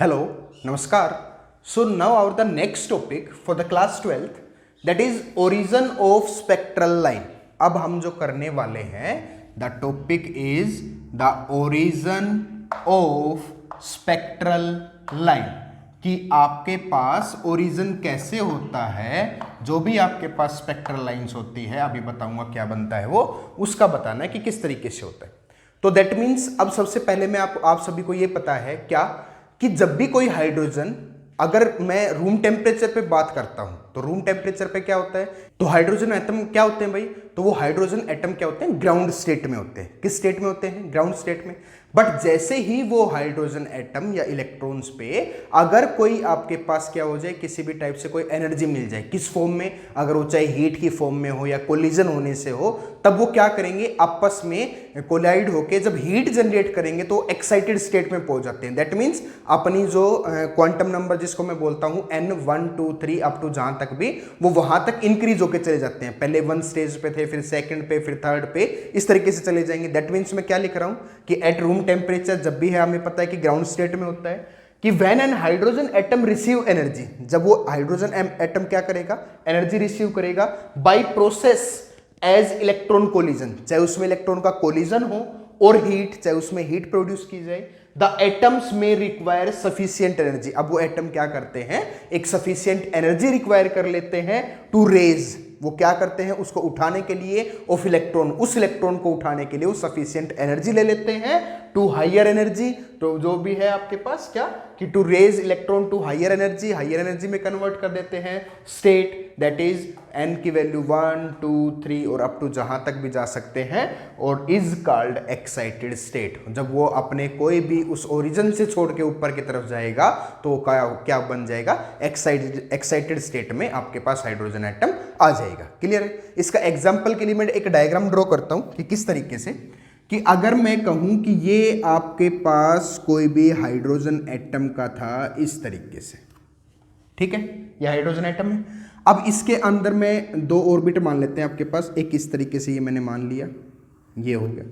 Hello, Namaskar. So now our the next topic for the class 12th that is origin of spectral line. अब हम जो करने वाले हैं the topic is the origin of spectral line कि आपके पास origin कैसे होता है, जो भी आपके पास स्पेक्ट्रल लाइंस होती है अभी बताऊंगा क्या बनता है वो, उसका बताना है कि किस तरीके से होता है। तो दैट मीन्स अब सबसे पहले मैं आप सभी को ये पता है क्या कि जब भी कोई हाइड्रोजन, अगर मैं रूम टेम्परेचर पे बात करता हूं तो रूम टेम्परेचर पे क्या होता है, तो हाइड्रोजन एटम क्या होते हैं भाई, तो वो हाइड्रोजन एटम क्या होते हैं, ग्राउंड स्टेट में होते हैं। किस स्टेट में होते हैं, ग्राउंड स्टेट में। बट जैसे ही वो हाइड्रोजन एटम या इलेक्ट्रॉन्स पे अगर कोई आपके पास क्या हो जाए, किसी भी टाइप से कोई एनर्जी मिल जाए, किस फॉर्म में, अगर वो चाहे हीट की फॉर्म में हो या कोलिजन होने से हो, तब वो क्या करेंगे, आपस में कोलाइड होके जब हीट जनरेट करेंगे तो एक्साइटेड स्टेट में पहुंच जाते हैं। दैट मीन्स अपनी जो क्वांटम नंबर जिसको मैं बोलता हूं n 1 2 3 अप टू जहां तक भी, वो वहां तक इंक्रीज होके चले जाते हैं। पहले 1 स्टेज पे थे, फिर सेकंड पे, फिर थर्ड पे, इस तरीके से चले जाएंगे। दैट मीन्स मैं क्या लिख रहा हूं कि एट रूम टेम्परेचर जब भी है, हमें पता है कि ग्राउंड स्टेट में होता है, कि when an hydrogen atom receive energy, जब वो हाइड्रोजन एटम क्या करेगा, एनर्जी रिसीव करेगा by process as electron collision, चाहे उसमें इलेक्ट्रॉन का कोलिजन हो और हीट, चाहे उसमें हीट प्रोड्यूस की जाए, द एटम्स में रिक्वायर सफिशियंट एनर्जी। अब वो एटम क्या करते हैं, एक सफिशियंट एनर्जी रिक्वायर कर लेते हैं टू रेज, वो क्या करते हैं, उसको उठाने के लिए ऑफ इलेक्ट्रॉन, उस इलेक्ट्रॉन को उठाने के लिए वो सफिशियंट एनर्जी ले लेते हैं टू हायर एनर्जी। तो जो भी है आपके पास क्या कि to raise electron to higher energy में कन्वर्ट कर देते हैं स्टेट, दैट इज n की वैल्यू 1 2 3 और अप टू जहां तक भी जा सकते हैं, और इज कॉल्ड एक्साइटेड स्टेट। जब वो अपने कोई भी उस ओरिजिन से छोड़ के ऊपर की तरफ जाएगा तो क्या बन जाएगा, एक्साइटेड स्टेट में आपके पास हाइड्रोजन एटम आ जाएगा। क्लियर है। इसका एग्जांपल के लिए मैं एक डायग्राम ड्रॉ करता हूं कि किस तरीके से, कि अगर मैं कहूं कि ये आपके पास कोई भी हाइड्रोजन एटम का था इस तरीके से, ठीक है, ये हाइड्रोजन एटम है। अब इसके अंदर में दो ऑर्बिट मान लेते हैं आपके पास, एक इस तरीके से ये मैंने मान लिया, ये हो गया,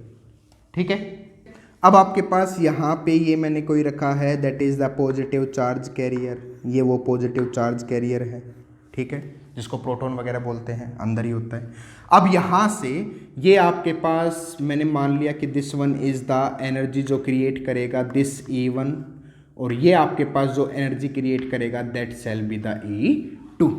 ठीक है। अब आपके पास यहाँ पे ये मैंने कोई रखा है, that is the positive charge carrier, ये वो पॉजिटिव चार्ज कैरियर है, ठीक है, जिसको प्रोटॉन वगैरह बोलते हैं, अंदर ही होता है। अब यहाँ से ये आपके पास मैंने मान लिया कि this one is the energy जो क्रिएट करेगा दिस E1, और ये आपके पास जो एनर्जी क्रिएट करेगा that shall be the E2।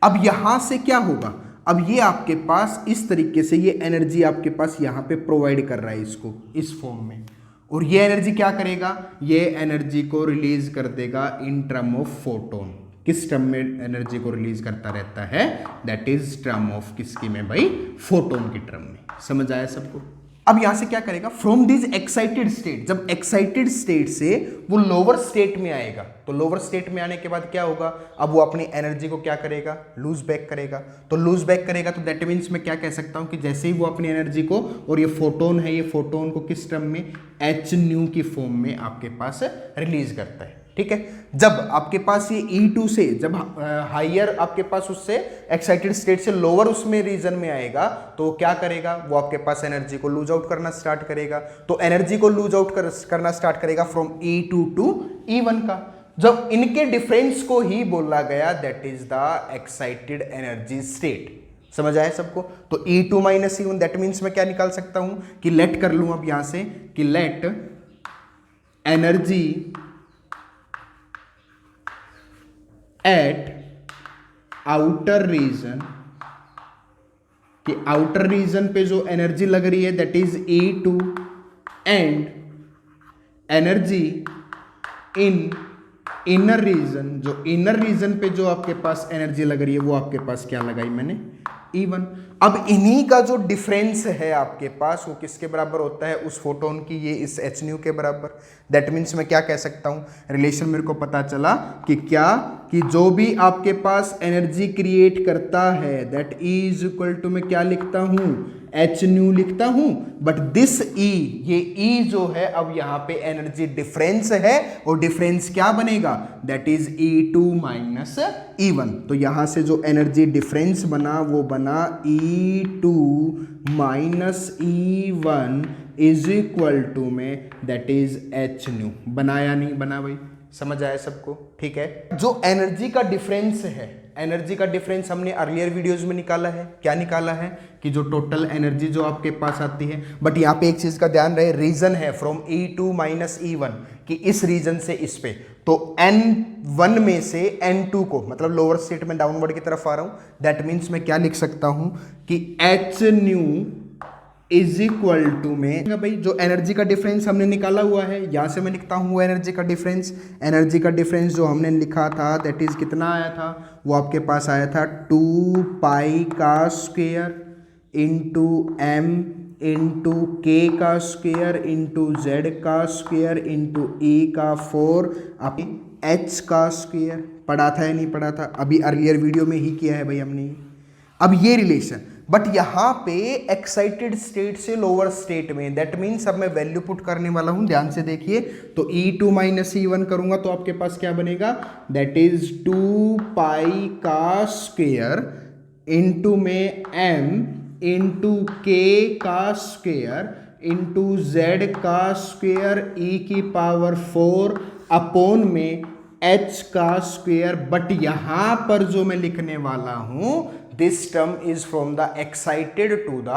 अब यहां से क्या होगा, अब ये आपके पास इस तरीके से ये एनर्जी आपके पास यहां पे प्रोवाइड कर रहा है इसको इस फॉर्म में, और ये एनर्जी क्या करेगा, ये एनर्जी को रिलीज कर देगा इन टर्म ऑफ फोटोन। किस टर्म में एनर्जी को रिलीज करता रहता है, दैट इज टर्म ऑफ किसकी में भाई, फोटोन की टर्म में। समझ आया सबको। अब यहां से क्या करेगा, फ्रॉम दिस एक्साइटेड स्टेट, जब एक्साइटेड स्टेट से वो लोअर स्टेट में आएगा, तो लोअर स्टेट में आने के बाद क्या होगा, अब वो अपनी एनर्जी को क्या करेगा, लूज बैक करेगा। तो लूज बैक करेगा तो दैट मीन्स मैं क्या कह सकता हूं कि जैसे ही वो अपनी एनर्जी को, और ये फोटोन है, ये फोटोन को किस टर्म में, h की फॉर्म में आपके पास रिलीज करता है, ठीक है। जब आपके पास ये E2 से, जब हायर आपके पास उससे एक्साइटेड स्टेट से लोअर उसमें रीजन में आएगा, तो क्या करेगा, वो आपके पास एनर्जी को लूज आउट करना स्टार्ट करेगा। तो एनर्जी को लूज आउट करना स्टार्ट करेगा फ्रॉम E2 टू E1 का। जब इनके डिफरेंस को ही बोला गया that is the excited energy state. समझ आया सबको। तो E2 minus E1 that means मैं क्या निकाल सकता हूं कि लेट कर लूं अब यहां से कि let energy at outer region, कि आउटर रीजन पे जो एनर्जी लग रही है that is E2, and energy in inner region, जो इनर रीजन पे जो आपके पास एनर्जी लग रही है वो आपके पास क्या लगाई मैंने, E1। अब इन्हीं का जो डिफरेंस है आपके पास वो किसके बराबर होता है, उस फोटोन की, ये इस h के बराबर। दैट मीन्स मैं क्या कह सकता हूं, रिलेशन मेरे को पता चला कि क्या, कि जो भी आपके पास एनर्जी क्रिएट करता है that E is equal to, मैं क्या लिखता हूं, h लिखता हूं, बट दिस E, ये E जो है अब यहां पे एनर्जी डिफरेंस है, और डिफरेंस क्या बनेगा, that is E2 minus E1। तो यहां से जो एनर्जी डिफरेंस बना वो बना E2 minus E1 is equal to में दैट इज h न्यू। बनाया नहीं बना भाई, समझ आया सबको? ठीक है। जो एनर्जी का डिफरेंस है, एनर्जी का डिफरेंस हमने अर्लियर वीडियोस में निकाला है। क्या निकाला है कि जो टोटल एनर्जी जो आपके पास आती है, बट यहाँ पे एक चीज का ध्यान रहे, रीजन है फ्रॉम E2 माइनस E1 कि इस रीजन से इस पे, तो N1 में से N2 को, मतलब लोअर स्टेट में डाउनवर्ड की तरफ आ रहा हूं, दैट मीन्स मैं क्या लिख सकता हूं कि h nu is equal to में भाई जो एनर्जी का डिफरेंस हमने निकाला हुआ है, यहां से मैं लिखता हूं वो एनर्जी का डिफरेंस। एनर्जी का डिफरेंस जो हमने लिखा था दैट इज कितना आया था, वो आपके पास आया था 2 पाई का square into M into k का स्क्वायर इंटू जेड का स्क्वायर इंटू ई का 4 अभी एच का स्क्वायर। पढ़ा था या नहीं पढ़ा था? अभी अर्लियर वीडियो में ही किया है भाई हमने। अब ये रिलेशन, बट यहां पे एक्साइटेड स्टेट से लोअर स्टेट में, दैट मीन्स अब मैं वैल्यू पुट करने वाला हूं, ध्यान से देखिए। तो E2 माइनस E1 करूंगा तो आपके पास क्या बनेगा, दैट इज 2 पाई का स्क्वायर इंटू में m इंटू के का स्क्वायर इंटू जेड का स्क्वायर e की पावर 4 अपॉन में h का स्क्वायर। बट यहां पर जो मैं लिखने वाला हूं, this term is from the excited to the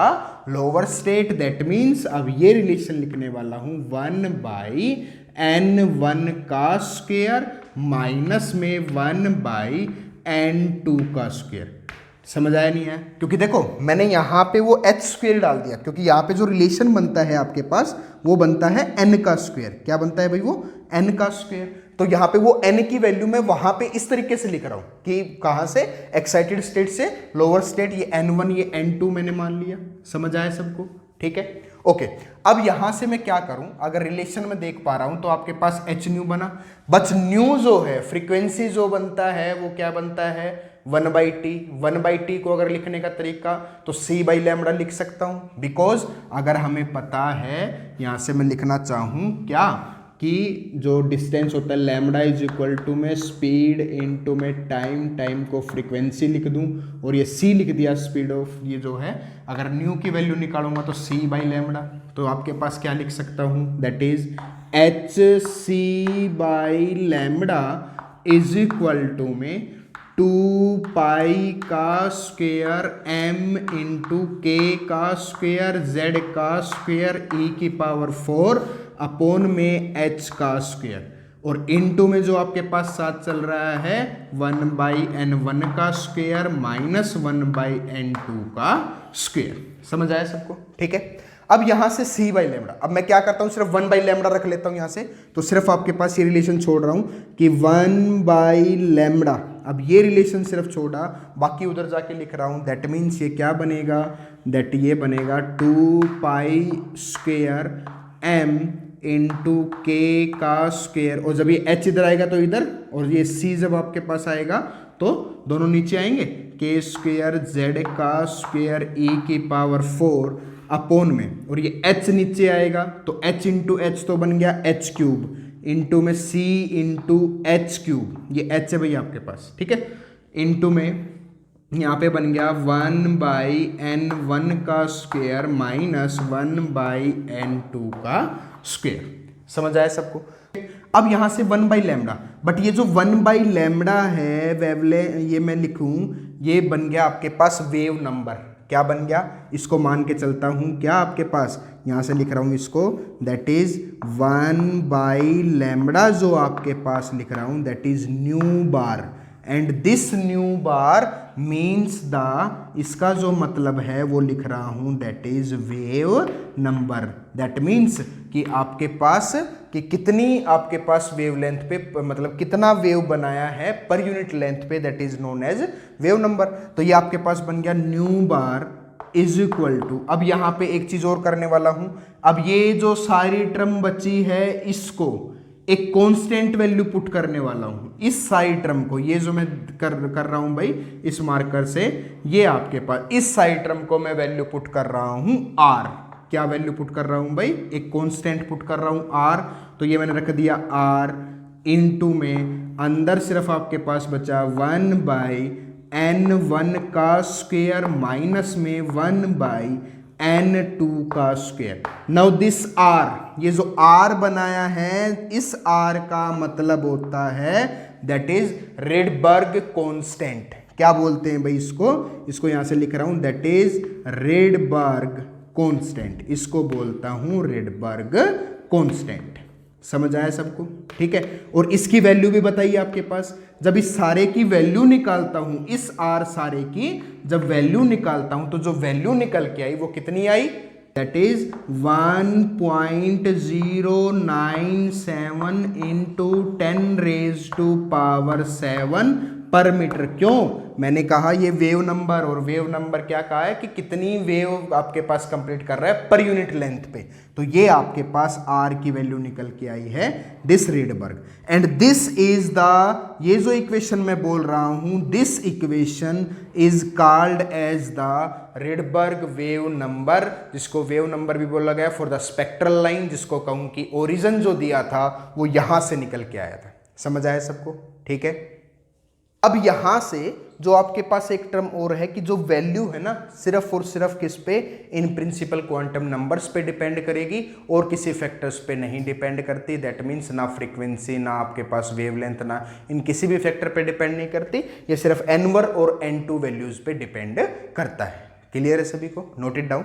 lower state, that means अब ये रिलेशन लिखने वाला हूं 1/n1 का स्क्वायर माइनस में 1/n2 का स्क्वायर। समझ आया नहीं है? क्योंकि देखो मैंने यहां पे वो h स्क्वायर डाल दिया, क्योंकि यहां पे जो रिलेशन बनता है आपके पास वो बनता है n का स्क्वायर। क्या बनता है भाई? वो n का स्क्वायर। तो यहां पे वो n की वैल्यू मैं वहां पे इस तरीके से लिख रहा हूं कि कहां से, एक्साइटेड स्टेट से लोअर स्टेट, ये n1 ये n2 मैंने मान लिया। समझ आया सबको? ठीक है, ओके। अब यहां से मैं क्या करूं, अगर रिलेशन में देख पा रहा हूं तो आपके पास h न्यू बना, बस न्यू जो है फ्रीक्वेंसी जो बनता है वो क्या बनता है 1/t। 1/t को अगर लिखने का तरीका तो c/λ लिख सकता हूं, बिकॉज अगर हमें पता है, यहां से मैं लिखना चाहूं क्या कि जो डिस्टेंस होता है लैम्डा इज इक्वल टू में स्पीड इनटू में टाइम, टाइम को फ्रीक्वेंसी लिख दूं और ये c लिख दिया स्पीड ऑफ, ये जो है अगर न्यू की वैल्यू निकालूंगा तो c/λ, तो आपके पास क्या लिख सकता हूं, that is hc/λ is equal to में 2 पाई का स्क्वायर m इंटू के का स्क्वायर z का स्क्वायर e की पावर 4 अपॉन में h का स्क्वायर, और इनटू में जो आपके पास साथ चल रहा है 1/n1 का स्क्वायर माइनस 1/n2 का स्क्वायर। समझ आया सबको? ठीक है। अब यहां से c/λ, अब मैं क्या करता हूं, सिर्फ 1/λ रख लेता हूं यहां से, तो सिर्फ आपके पास ये रिलेशन छोड़ रहा हूं कि 1/λ, अब ये रिलेशन सिर्फ छोड़ा, बाकी उधर जाके लिख रहा हूं, दैट मीन्स ये क्या बनेगा, दैट ये बनेगा 2 pi square m into k का स्क्वायर, और जब ये h इधर आएगा तो इधर, और ये c जब आपके पास आएगा तो दोनों नीचे आएंगे, के स्क्वायर z का स्क्वायर e की पावर 4 अपॉन में, और ये h नीचे आएगा तो h इंटू एच तो बन गया h क्यूब इंटू में c इंटू एच क्यूब, ये h है भाई आपके पास, ठीक है, इंटू में यहाँ पे बन गया 1/n1 का स्क्वायर माइनस 1/n2 का स्क्वायर। समझ आया सबको? अब यहां से 1/λ, बट ये जो 1/λ है वेवले, ये मैं लिखूं, ये बन गया आपके पास वेव नंबर। क्या बन गया? इसको मान के चलता हूं क्या आपके पास, यहां से लिख रहा हूं इसको, दैट इज 1/λ जो आपके पास लिख रहा हूं, that is new bar, and this new bar means the, इसका जो मतलब है वो लिख रहा हूं, that is wave number. That means कि आपके पास कि कितनी आपके पास वेवलेंथ पे, मतलब कितना वेव बनाया है पर यूनिट लेंथ पे, that is known as wave number. तो ये आपके पास बन गया nu bar is equal to, अब यहां पे एक चीज और करने वाला हूं, अब ये जो सारी टर्म बची है इसको एक कांस्टेंट वैल्यू पुट करने वाला हूं, इस साइड टर्म को, ये जो मैं कर रहा हूं भाई इस मार्कर से, ये आपके पास इस साइड टर्म को मैं वैल्यू पुट कर रहा हूं r। क्या वैल्यू पुट कर रहा हूं भाई? एक कांस्टेंट पुट कर रहा हूं r, तो ये मैंने रख दिया r इनटू में, अंदर सिर्फ आपके पास बचा 1/n1 का स्क्वायर माइनस में 1/n2 n2 का स्क्वायर। नाउ दिस r, ये जो r बनाया है, इस r का मतलब होता है दैट इज रेडबर्ग कांस्टेंट। क्या बोलते हैं भाई इसको यहां से लिख रहा हूं, दैट इज रेडबर्ग कांस्टेंट। इसको बोलता हूं रेडबर्ग कांस्टेंट। समझ आया सबको? ठीक है। और इसकी वैल्यू भी बताइए आपके पास। जब इस सारे की वैल्यू निकालता हूं, इस आर सारे की जब वैल्यू निकालता हूं, तो जो वैल्यू निकल के आई वो कितनी आई? दैट इज 1.097 इंटू 10⁻⁷ पर मीटर। क्यों? मैंने कहा ये वेव नंबर, और वेव नंबर क्या कहा है कि कितनी वेव आपके पास कंप्लीट कर रहा है पर यूनिट लेंथ पे। तो ये आपके पास आर की वैल्यू निकल के आई है, this Rydberg. And this is the, ये जो इक्वेशन मैं बोल रहा हूं, this equation is called as the Rydberg wave number, जिसको वेव नंबर भी बोला गया फॉर द स्पेक्ट्रल लाइन, जिसको कहूं कि ओरिजिन जो दिया था वो यहां से निकल के आया था। समझ आया सबको? ठीक है। अब यहां से जो आपके पास एक टर्म और है कि जो वैल्यू है ना, सिर्फ और सिर्फ किस पे? इन प्रिंसिपल क्वांटम नंबर्स पे डिपेंड करेगी और किसी फैक्टर्स पे नहीं डिपेंड करती। दैट मीन्स ना फ्रीक्वेंसी, ना आपके पास वेवलेंथ, ना इन किसी भी फैक्टर पे डिपेंड नहीं करती। ये सिर्फ n1 और n2 वैल्यूज पे डिपेंड करता है। क्लियर है सभी को? Note it down.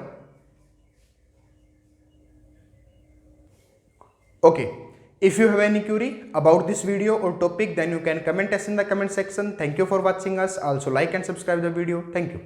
Okay, if you have any query about this video or topic, then you can comment us in the comment section. Thank you for watching us. Also like and subscribe the video. Thank you.